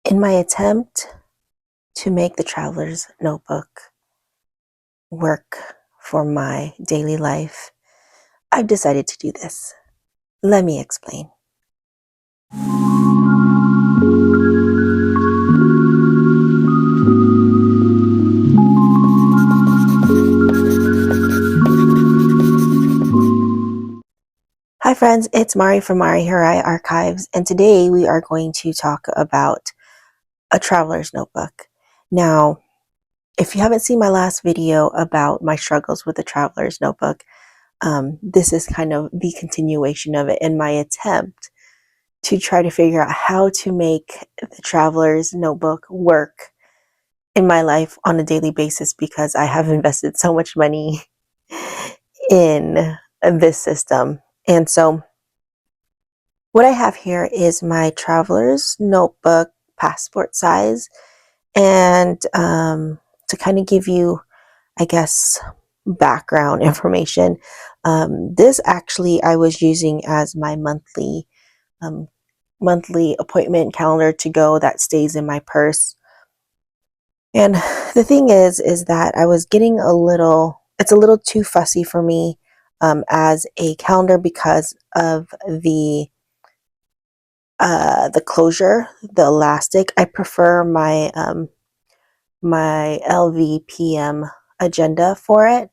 In my attempt to make the Traveler's Notebook work for my daily life, I've decided to do this. Let me explain. Hi friends, it's Mari from Mari Hirai Archives, and today we are going to talk about a Traveler's Notebook. Now, if you haven't seen my last video about my struggles with the Traveler's Notebook, this is kind of the continuation of it in my attempt to try to figure out how to make the Traveler's Notebook work in my life on a daily basis, because I have invested so much money in this system. And so what I have here is my Traveler's Notebook passport size. And to kind of give you, I guess, background information, this actually I was using as my monthly appointment calendar to go that stays in my purse. And the thing is that I was getting it's a little too fussy for me as a calendar because of the closure, the elastic. I prefer my LVPM agenda for it.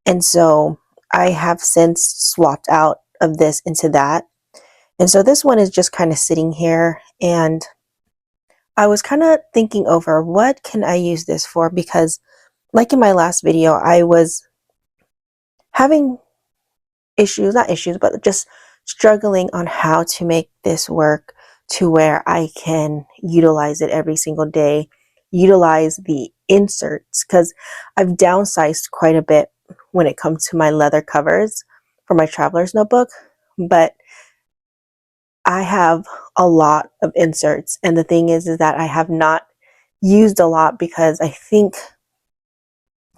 And so I have since swapped out of this into that. And so this one is just kind of sitting here, and I was kind of thinking over what can I use this for, because like in my last video, I was having not issues, but just struggling on how to make this work to where I can utilize it every single day, utilize the inserts, because I've downsized quite a bit when it comes to my leather covers for my Traveler's Notebook, but I have a lot of inserts. And the thing is that I have not used a lot, because I think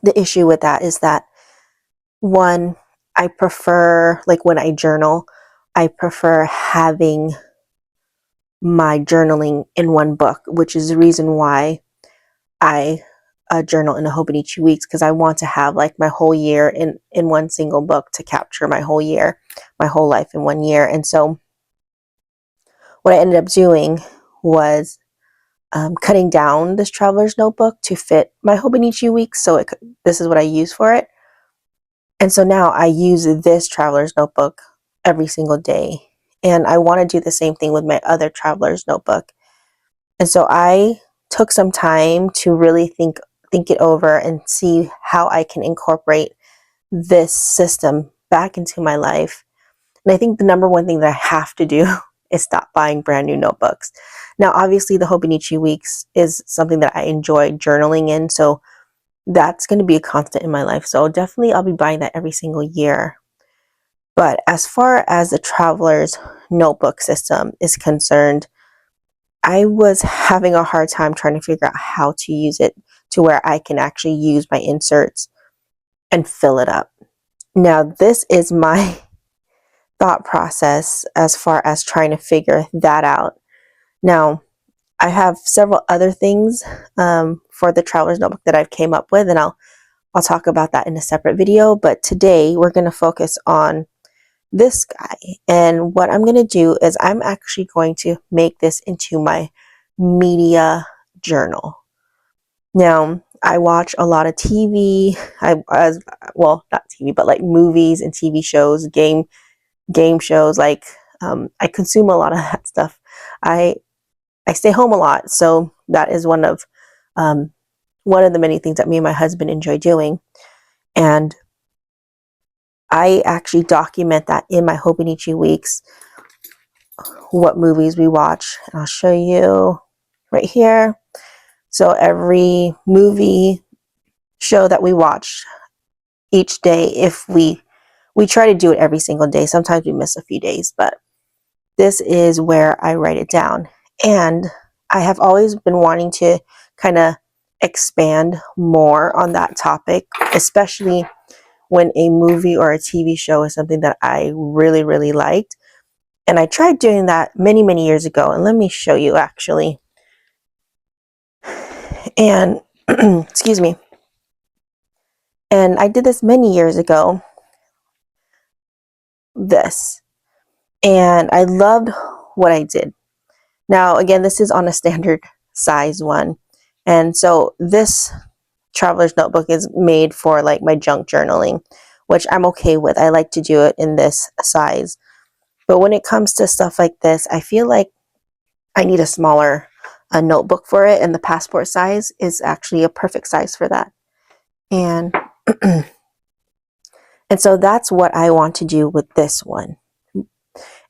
the issue with that is that, one, I prefer, like when I journal, I prefer having my journaling in one book, which is the reason why I journal in the Hobonichi Weeks, because I want to have like my whole year in one single book to capture my whole year, my whole life in 1 year. And so what I ended up doing was cutting down this Traveler's Notebook to fit my Hobonichi Weeks. So this is what I use for it. And so now I use this Traveler's Notebook every single day. And I want to do the same thing with my other Traveler's Notebook. And so I took some time to really think it over and see how I can incorporate this system back into my life. And I think the number one thing that I have to do is stop buying brand new notebooks. Now, obviously, the Hobonichi Weeks is something that I enjoy journaling in, so that's going to be a constant in my life. So definitely I'll be buying that every single year. But as far as the Traveler's Notebook system is concerned, I was having a hard time trying to figure out how to use it to where I can actually use my inserts and fill it up. Now, this is my thought process as far as trying to figure that out. Now, I have several other things for the Traveler's Notebook that I've came up with, and I'll talk about that in a separate video. But today we're going to focus on this guy. And what I'm going to do is I'm actually going to make this into my media journal. Now, I watch a lot of TV. Well, not TV, but like movies and TV shows, game shows. Like I consume a lot of that stuff. I stay home a lot, so that is one of the many things that me and my husband enjoy doing. And I actually document that in my Hobonichi Weeks, what movies we watch. And I'll show you right here. So every movie show that we watch each day, if we try to do it every single day. Sometimes we miss a few days, but this is where I write it down. And I have always been wanting to kind of expand more on that topic, especially when a movie or a TV show is something that I really, really liked. And I tried doing that many, many years ago. And let me show you actually And excuse me. And I did this many years ago, this, and I loved what I did. Now, again, this is on a standard size one. And so this traveler's notebook is made for like my junk journaling, which I'm okay with. I like to do it in this size. But when it comes to stuff like this, I feel like I need a smaller notebook for it, and the passport size is actually a perfect size for that. And and so that's what I want to do with this one.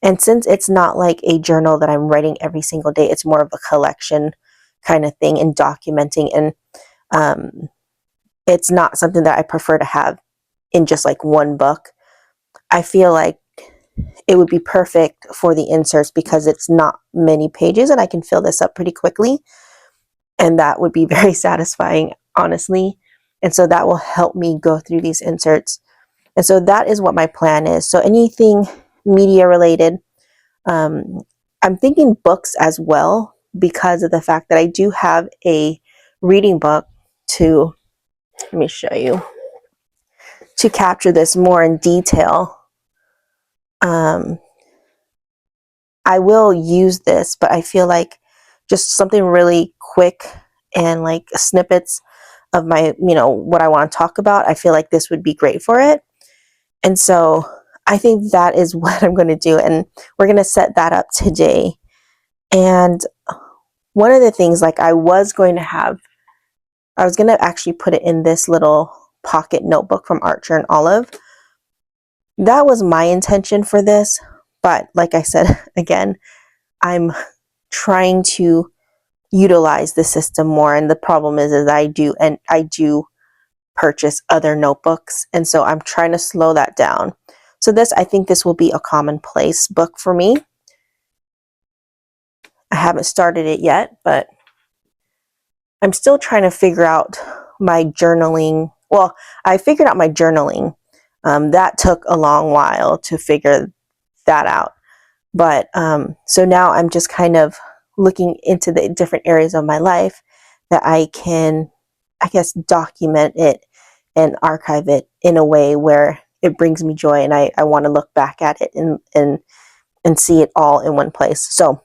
And since it's not like a journal that I'm writing every single day, it's more of a collection kind of thing and documenting. And it's not something that I prefer to have in just like one book. I feel like it would be perfect for the inserts because it's not many pages and I can fill this up pretty quickly. And that would be very satisfying, honestly. And so that will help me go through these inserts. And so that is what my plan is. So anything media related, I'm thinking books as well, because of the fact that I do have a reading book to, let me show you, to capture this more in detail. I will use this, but I feel like just something really quick and like snippets of my, what I want to talk about, I feel like this would be great for it. And so I think that is what I'm going to do. And we're going to set that up today. And one of the things, like I was going to actually put it in this little pocket notebook from Archer and Olive. That was my intention for this. But like I said, again, I'm trying to utilize the system more. And the problem is I do purchase other notebooks. And so I'm trying to slow that down. So I think this will be a commonplace book for me. I haven't started it yet, but I'm still trying to figure out my journaling. Well, I figured out my journaling. That took a long while to figure that out. But so now I'm just kind of looking into the different areas of my life that I can, I guess, document it and archive it in a way where it brings me joy, and I want to look back at it and see it all in one place. So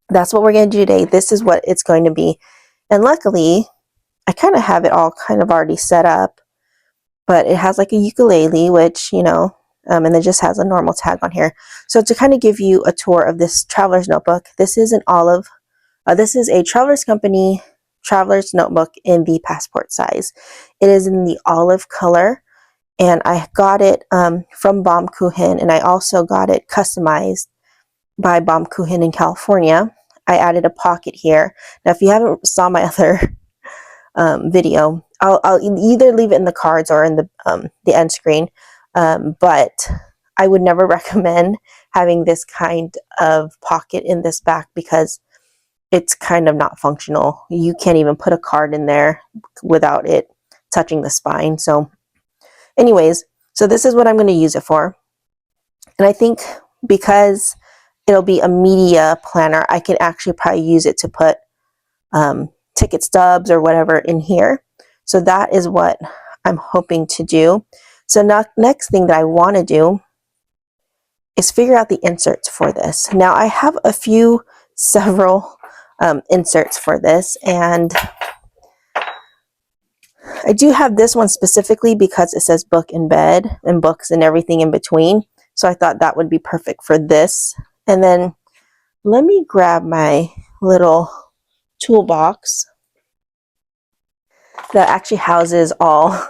that's what we're going to do today. This is what it's going to be. And luckily, I kind of have it all kind of already set up, but it has like a ukulele, which, and it just has a normal tag on here. So to kind of give you a tour of this traveler's notebook, this is an Olive. This is a Travelers Company traveler's notebook in the passport size. It is in the olive color, and I got it from Baumkuchen, and I also got it customized by Baumkuchen in California. I added a pocket here. Now, if you haven't saw my other video, I'll either leave it in the cards or in the end screen. But I would never recommend having this kind of pocket in this back because it's kind of not functional. You can't even put a card in there without it touching the spine. So anyways, so this is what I'm going to use it for. And I think because it'll be a media planner, I can actually probably use it to put ticket stubs or whatever in here. So that is what I'm hoping to do. So now, next thing that I want to do is figure out the inserts for this. Now I have several inserts for this, and I do have this one specifically because it says book in bed and books and everything in between. So I thought that would be perfect for this. And then let me grab my little toolbox that actually houses all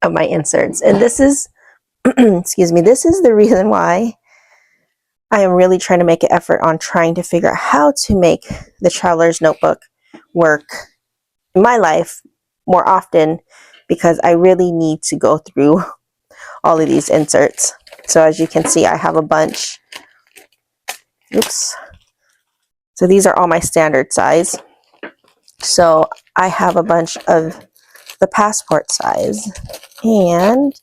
of my inserts. And this is, excuse me, this is the reason why I am really trying to make an effort on trying to figure out how to make the traveler's notebook work in my life more often, because I really need to go through all of these inserts. So as you can see, I have a bunch. Oops. So these are all my standard size. So I have a bunch of the passport size. And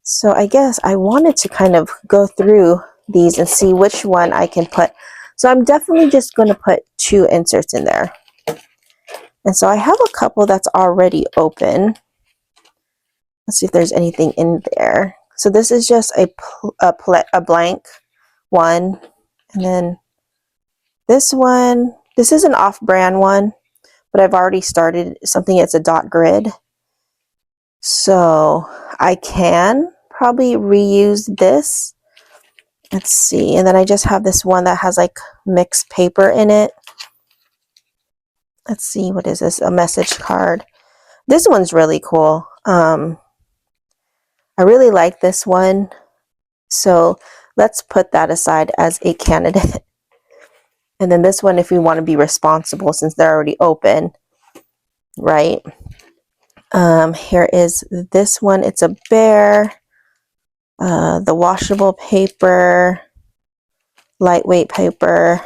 so I guess I wanted to kind of go through these and see which one I can put. So I'm definitely just going to put 2 inserts in there. And so I have a couple that's already open. Let's see if there's anything in there. So this is just a blank one. And then this one, this is an off-brand one, but I've already started something. It's a dot grid. So I can probably reuse this. Let's see. And then I just have this one that has like mixed paper in it. Let's see, what is this? A message card. This one's really cool. I really like this one. So let's put that aside as a candidate. And then this one, if we want to be responsible, since they're already open, right? Here is this one. It's a bear. The washable paper, lightweight paper.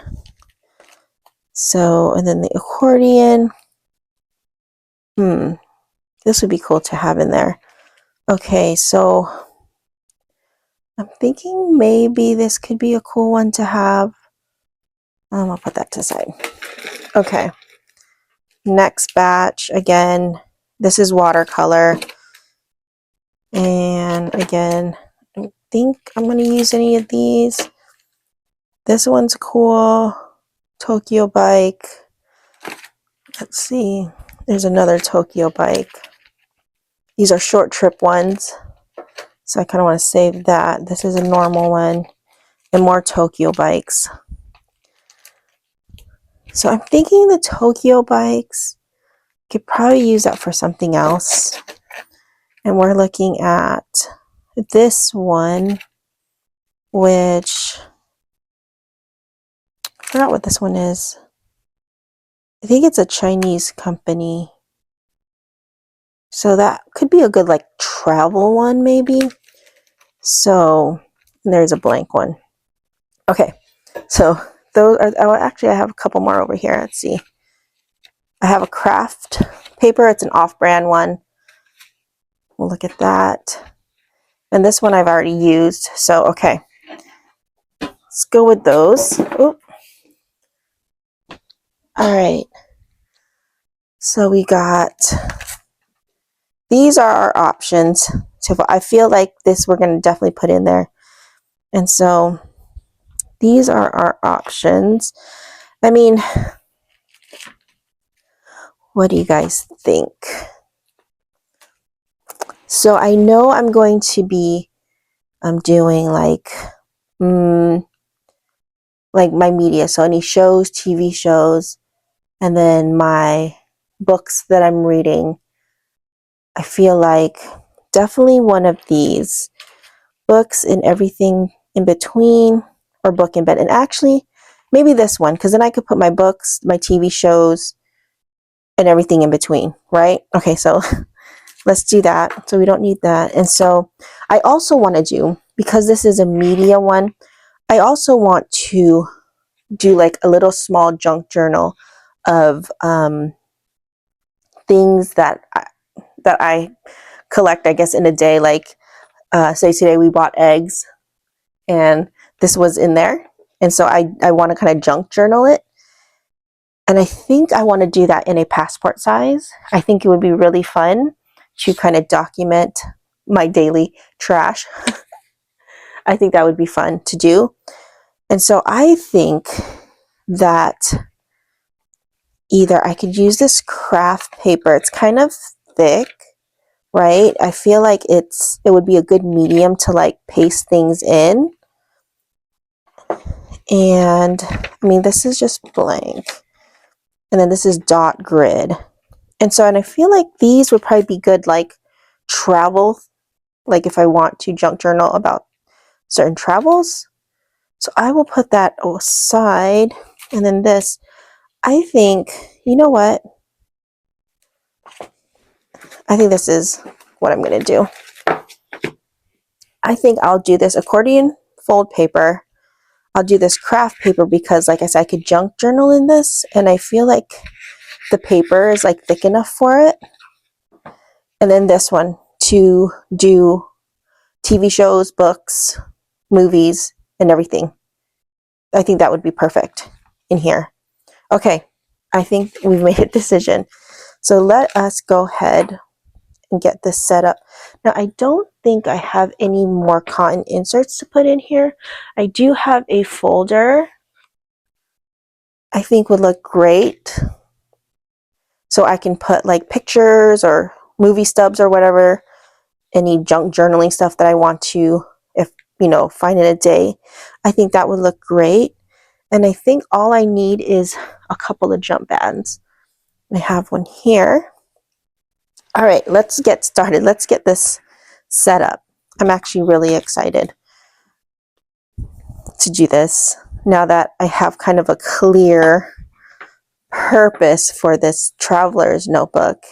So, and then the accordion. This would be cool to have in there. Okay, so I'm thinking maybe this could be a cool one to have. I'll put that to the side. Okay. Next batch, again, this is watercolor. And again, I don't think I'm going to use any of these. This one's cool. Tokyo bike. Let's see. There's another Tokyo bike. These are short trip ones. So I kind of want to save that. This is a normal one. And more Tokyo bikes. So I'm thinking the Tokyo bikes could probably use that for something else. And we're looking at this one, which I forgot what this one is. I think it's a Chinese company. So that could be a good like travel one maybe. So there's a blank one. Okay, so those are, oh, actually I have a couple more over here. Let's see. I have a craft paper. It's an off-brand one. We'll look at that. And this one I've already used. So, okay. Let's go with those. Oop. All right. So we got, these are our options. So I feel like this we're going to definitely put in there. And so these are our options. I mean, what do you guys think? So I know I'm going to be doing like my media. So any shows, TV shows, and then my books that I'm reading. I feel like definitely one of these, books and everything in between, or book in bed. And actually maybe this one, because then I could put my books, my TV shows, and everything in between, right? Okay, so let's do that. So we don't need that. And so I also want to do, because this is a media one, I also want to do like a little small junk journal of things that I collect, I guess, in a day. Like say today we bought eggs and this was in there. And so I want to kind of junk journal it. And I think I want to do that in a passport size. I think it would be really fun to kind of document my daily trash. I think that would be fun to do. And so I think that either I could use this craft paper. It's kind of thick, right? I feel like it would be a good medium to like paste things in. And I mean, this is just blank. And then this is dot grid. And so, and I feel like these would probably be good like travel, like if I want to junk journal about certain travels. So I will put that aside. And then this, I think, you know what? I think this is what I'm going to do. I think I'll do this accordion fold paper. I'll do this craft paper because, like I said, I could junk journal in this, and I feel like the paper is like thick enough for it. And then this one to do TV shows, books, movies, and everything. I think that would be perfect in here. Okay, I think we've made a decision. So let us go ahead and get this set up. Now I don't think I have any more cotton inserts to put in here. I do have a folder I think would look great. So I can put like pictures or movie stubs or whatever, any junk journaling stuff that I want to, if find in a day. I think that would look great. And I think all I need is a couple of jump bands. I have one here. All right, let's get started. Let's get this set up. I'm actually really excited to do this now that I have kind of a clear purpose for this traveler's notebook.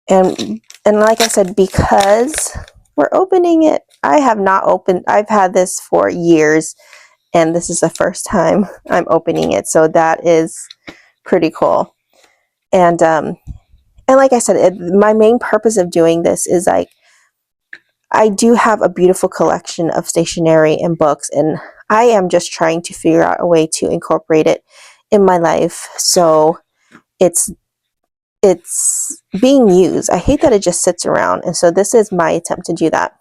And like I said, because we're opening it, I've had this for years, and this is the first time I'm opening it, so that is pretty cool. And like I said, my main purpose of doing this is like, I do have a beautiful collection of stationery and books, and I am just trying to figure out a way to incorporate it in my life so it's being used. I hate that it just sits around, and so this is my attempt to do that.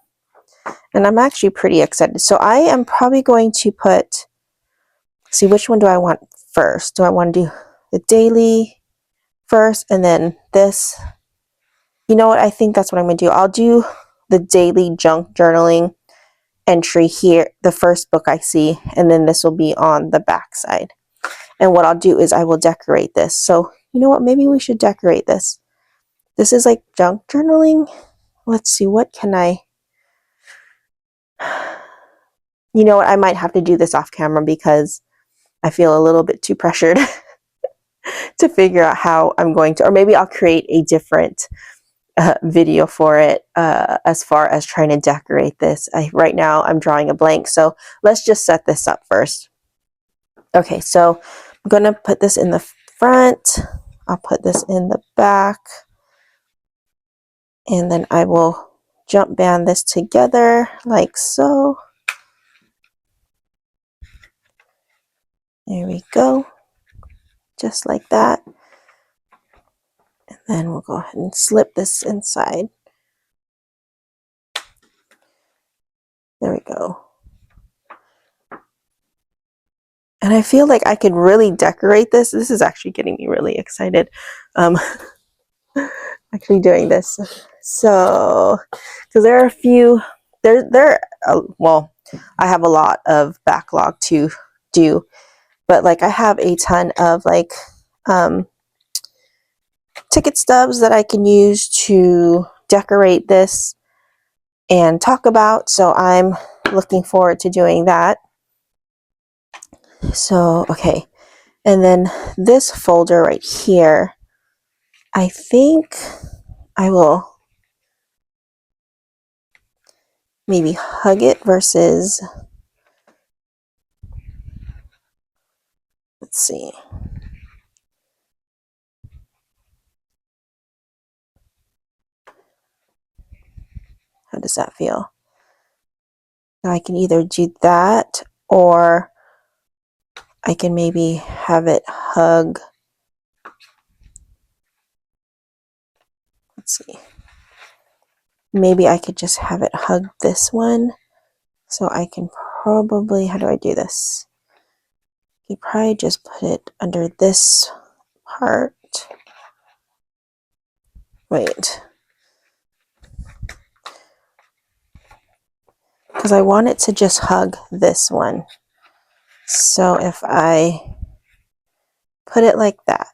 And I'm actually pretty excited. So I am probably going to see which one do I want first. Do I want to do the daily first and then this? You know what? I think that's what I'm going to do. I'll do the daily junk journaling entry here, the first book I see, and then this will be on the back side. And what I'll do is I will decorate this. So you know what? Maybe we should decorate this. This is like junk journaling. Let's see, what can I... You know what? I might have to do this off camera because I feel a little bit too pressured to figure out how I'm going to, or maybe I'll create a different video for it as far as trying to decorate this. Right now I'm drawing a blank, so let's just set this up first. Okay, so I'm going to put this in the front. I'll put this in the back. And then I will jump band this together like so. There we go. Just like that. And then we'll go ahead and slip this inside. There we go. And I feel like I could really decorate this. This is actually getting me really excited. Actually doing this. So, because there are a few, well, I have a lot of backlog to do, but like I have a ton of like ticket stubs that I can use to decorate this and talk about. So I'm looking forward to doing that. So, okay. And then this folder right here, I think I will maybe hug it versus, let's see. How does that feel? Now I can either do that or I can maybe have it hug. Let's see. Maybe I could just have it hug this one. So I can probably, how do I do this? You probably just put it under this part. Wait. Because I want it to just hug this one. So if I put it like that.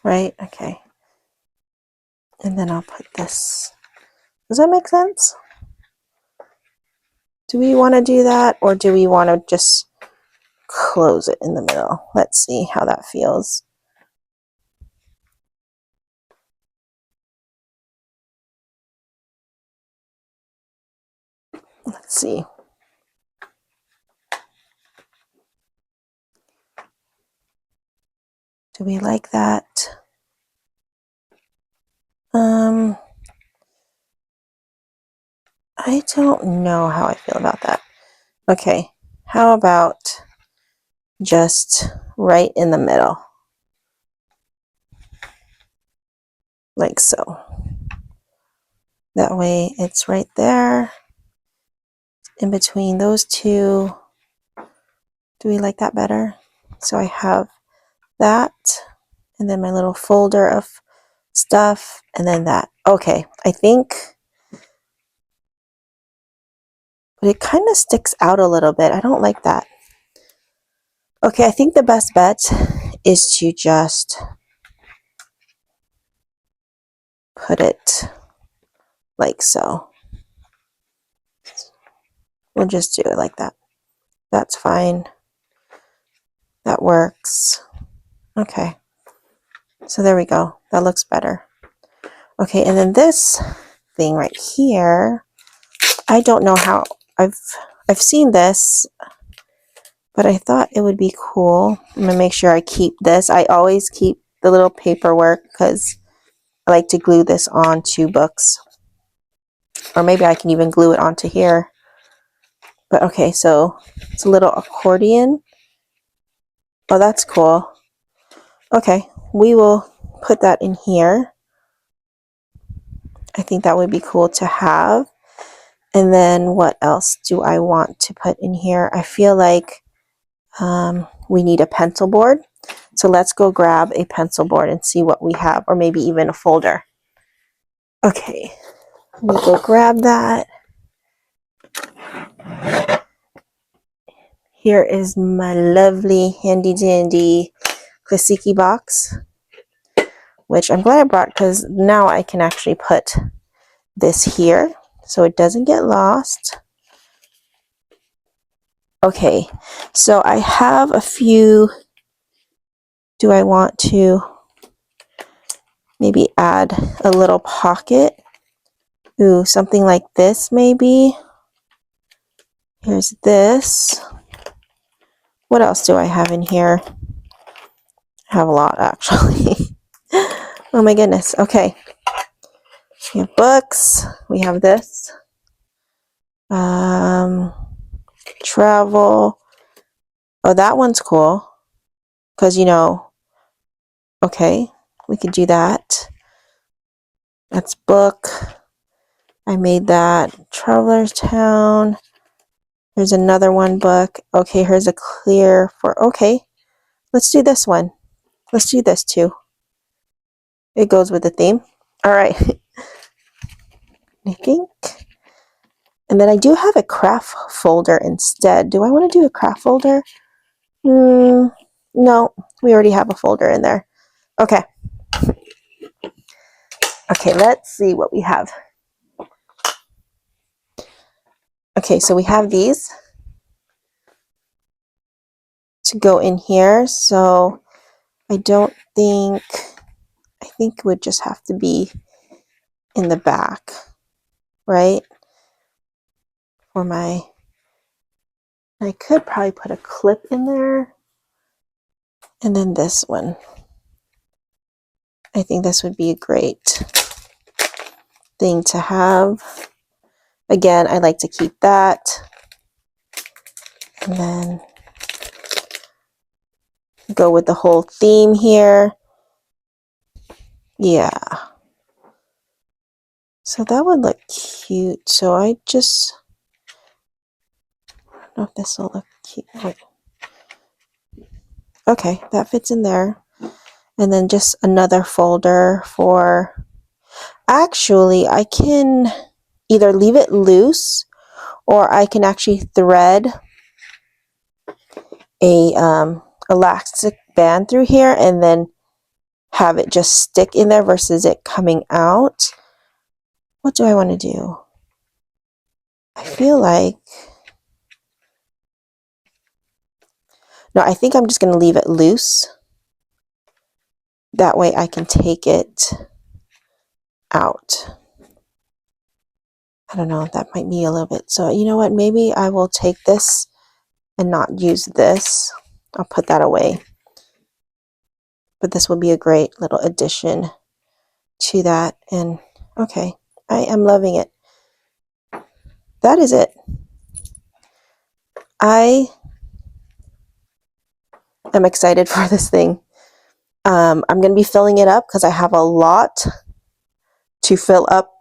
Right? Okay. And then I'll put this. Does that make sense? Do we want to do that, or do we want to just close it in the middle? Let's see how that feels. Let's see. Do we like that? I don't know how I feel about that. Okay, how about just right in the middle? Like so. That way it's right there in between those two. Do we like that better? So I have that, and then my little folder of stuff, and then that. Okay, I think, but it kind of sticks out a little bit. I don't like that. Okay, I think the best bet is to just put it like so. We'll just do it like that. That's fine. That works. Okay. So there we go. That looks better. Okay, and then this thing right here, I don't know how, I've seen this, but I thought it would be cool. I'm gonna make sure I keep this. I always keep the little paperwork because I like to glue this onto books. Or maybe I can even glue it onto here. But okay, so it's a little accordion. Oh, that's cool. Okay, we will put that in here. I think that would be cool to have. And then what else do I want to put in here? I feel like we need a pencil board. So let's go grab a pencil board and see what we have, or maybe even a folder. Okay, let me go grab that. Here is my lovely handy dandy Klasiki box, which I'm glad I brought because now I can actually put this here so it doesn't get lost. Okay, so I have a few. Do I want to maybe add a little pocket? Ooh, something like this maybe. Here's this. What else do I have in here? I have a lot actually. Oh my goodness. Okay. We have books. We have this. Travel. Oh, that one's cool. Because, you know, okay, we could do that. That's book. I made that. Traveler's Town. There's another one book. Okay, here's a clear for, okay, let's do this one. Let's do this too. It goes with the theme. All right. I think. And then I do have a craft folder instead. Do I want to do a craft folder? No, we already have a folder in there. Okay. Okay, let's see what we have. Okay, so we have these to go in here. So I think it would just have to be in the back, right? For I could probably put a clip in there. And then this one. I think this would be a great thing to have. Again, I like to keep that. And then go with the whole theme here. Yeah. So that would look cute. So I don't know if this will look cute. Wait. Okay, that fits in there. And then just another folder for, actually I can either leave it loose or I can actually thread a elastic band through here and then have it just stick in there versus it coming out. What do I want to do? I feel like, no, I think I'm just going to leave it loose. That way I can take it out. I don't know, that might be a little bit. So you know what, maybe I will take this and not use this. I'll put that away. But this will be a great little addition to that. And okay, I am loving it. That is it. I am excited for this thing. I'm going to be filling it up because I have a lot to fill up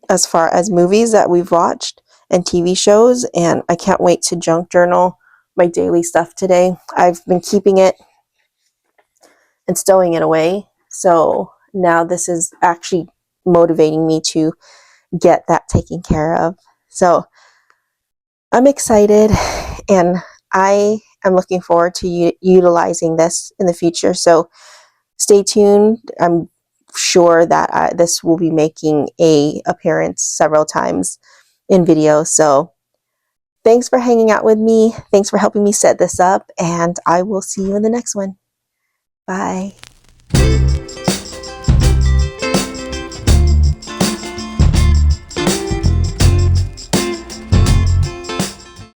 as far as movies that we've watched and TV shows, and I can't wait to junk journal my daily stuff today. I've been keeping it and stowing it away, so now this is actually motivating me to get that taken care of. So I'm excited, and I am looking forward to utilizing this in the future. So stay tuned. I'm sure that this will be making a appearance several times in videos. So thanks for hanging out with me. Thanks for helping me set this up, and I will see you in the next one. Bye.